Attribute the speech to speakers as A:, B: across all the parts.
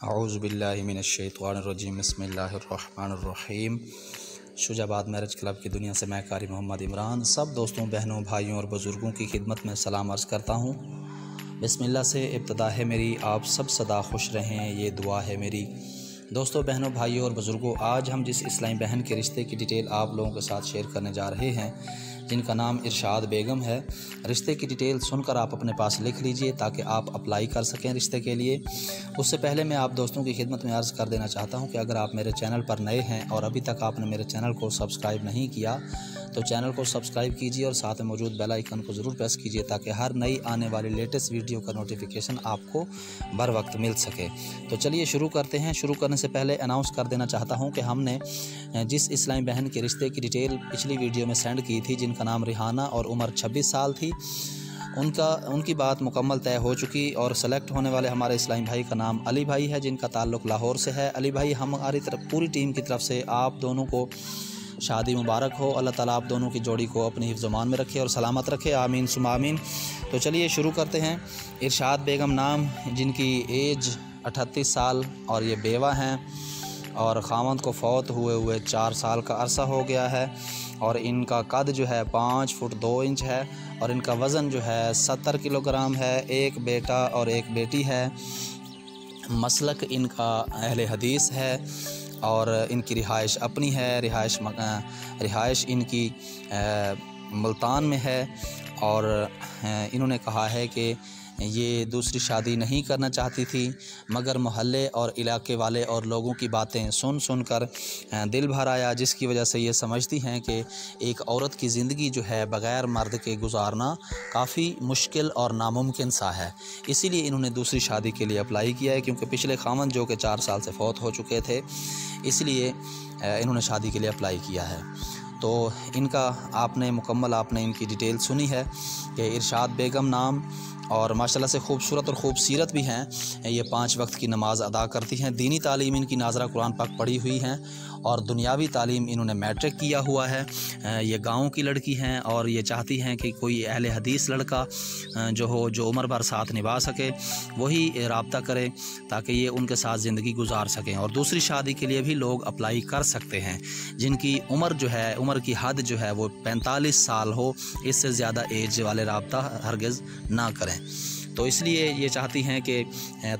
A: औज़ुबिल्लाहि मिनश्शैतानिर्रजीम बिस्मिल्लाहिर्रहमानिर्रहीम। Shujabad marriage club की दुनिया से मैं कारी मोहम्मद इमरान सब दोस्तों, बहनों, भाइयों और बुज़ुर्गों की खिदमत में सलाम अर्ज़ करता हूँ। बिस्मिल्लाह से इब्तिदा है मेरी, आप सब सदा खुश रहें, ये दुआ है मेरी। दोस्तों, बहनों, भाइयों और बुज़ुर्गों, आज हम जिस इस्लामी बहन के रिश्ते की डिटेल आप लोगों के साथ शेयर करने जा रहे हैं, जिनका नाम इरशाद बेगम है, रिश्ते की डिटेल सुनकर आप अपने पास लिख लीजिए ताकि आप अप्लाई कर सकें रिश्ते के लिए। उससे पहले मैं आप दोस्तों की खिदमत में अर्ज़ कर देना चाहता हूं कि अगर आप मेरे चैनल पर नए हैं और अभी तक आपने मेरे चैनल को सब्सक्राइब नहीं किया तो चैनल को सब्सक्राइब कीजिए और साथ में मौजूद बेल आइकन को ज़रूर प्रेस कीजिए ताकि हर नई आने वाली लेटेस्ट वीडियो का नोटिफिकेशन आपको बर वक्त मिल सके। तो चलिए शुरू करते हैं। शुरू करने से पहले अनाउंस कर देना चाहता हूं कि हमने जिस इस्लामी बहन के रिश्ते की डिटेल पिछली वीडियो में सेंड की थी, जिनका नाम रिहाना और उम्र 26 साल थी, उनकी बात मुकम्मल तय हो चुकी और सेलेक्ट होने वाले हमारे इस्लामी भाई का नाम अली भाई है, जिनका ताल्लुक़ लाहौर से है। अली भाई, हमारी तरफ पूरी टीम की तरफ से आप दोनों को शादी मुबारक हो। अल्लाह ताला आप दोनों की जोड़ी को अपनी हिफ्ज़-ओ-मान में रखे और सलामत रखे, आमीन सुम्मा आमीन। तो चलिए शुरू करते हैं। इरशाद बेगम नाम, जिनकी एज 38 साल और ये बेवा हैं और ख़ावंद को फ़ौत हुए 4 साल का अरसा हो गया है और इनका कद जो है 5 फुट 2 इंच है और इनका वज़न जो है 70 किलोग्राम है। एक बेटा और एक बेटी है। मसलक इनका अहले हदीस है और इनकी रिहाइश अपनी है। रिहाइश इनकी मुल्तान में है और इन्होंने कहा है कि ये दूसरी शादी नहीं करना चाहती थी, मगर मोहल्ले और इलाके वाले और लोगों की बातें सुन कर दिल भर आया, जिसकी वजह से ये समझती हैं कि एक औरत की ज़िंदगी जो है बग़ैर मर्द के गुजारना काफ़ी मुश्किल और नामुमकिन सा है। इसीलिए इन्होंने दूसरी शादी के लिए अप्लाई किया है, क्योंकि पिछले ख़ावंद जो कि 4 साल से फ़ौत हो चुके थे, इसलिए इन्होंने शादी के लिए अप्लाई किया है। तो इनका आपने इनकी डिटेल सुनी है कि इरशाद बेगम नाम और माशाल्लाह से खूबसूरत और खूबसीरत भी हैं। ये 5 वक्त की नमाज़ अदा करती हैं। दीनी तालीम इनकी नाज़रा कुरान पाक पढ़ी हुई हैं और दुनियावी तालीम इन्होंने मैट्रिक किया हुआ है। ये गाँव की लड़की हैं और ये चाहती हैं कि कोई अहले हदीस लड़का जो उम्र भर साथ निभा सके वही रब्ता करे ताकि ये उनके साथ ज़िंदगी गुजार सकें। और दूसरी शादी के लिए भी लोग अप्लाई कर सकते हैं जिनकी उम्र की हद जो है वो 45 साल हो। इससे ज़्यादा एज वाले रब्ता हरगिज़ ना करें। तो इसलिए ये चाहती हैं कि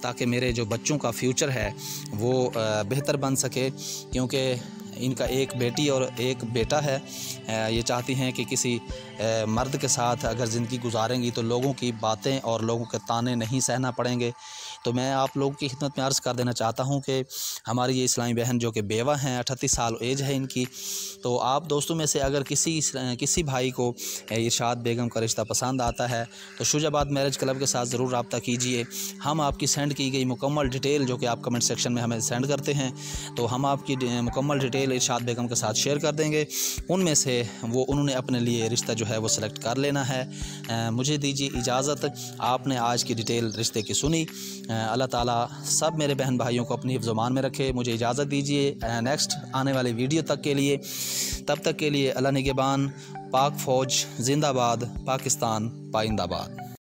A: ताकि मेरे जो बच्चों का फ्यूचर है वो बेहतर बन सके, क्योंकि इनका एक बेटी और एक बेटा है। ये चाहती हैं कि किसी मर्द के साथ अगर ज़िंदगी गुजारेंगी तो लोगों की बातें और लोगों के ताने नहीं सहना पड़ेंगे। तो मैं आप लोगों की खिदमत में अर्ज़ कर देना चाहता हूं कि हमारी ये इस्लामी बहन जो कि बेवा हैं, 38 साल एज है इनकी, तो आप दोस्तों में से अगर किसी भाई को इरशाद बेगम का रिश्ता पसंद आता है तो शुजाबाद मैरिज क्लब के साथ ज़रूर रब्ता कीजिए। हम आपकी सेंड की गई मुकम्मल डिटेल जो कि आप कमेंट सेक्शन में हमें सेंड करते हैं, तो हम आपकी मुकम्मल डिटेल इरशाद बेगम के साथ शेयर कर देंगे। उनमें से उन्होंने अपने लिए रिश्ता जो है वो सिलेक्ट कर लेना है। मुझे दीजिए इजाज़त। आपने आज की डिटेल रिश्ते की सुनी। अल्लाह ताला सब मेरे बहन भाइयों को अपनी हिफ्ज़-ओ-मान में रखे। मुझे इजाज़त दीजिए नेक्स्ट आने वाली वीडियो तक के लिए। तब तक के लिए अल्लाह निगहबान। पाक फ़ौज जिंदाबाद, पाकिस्तान पाइंदाबाद।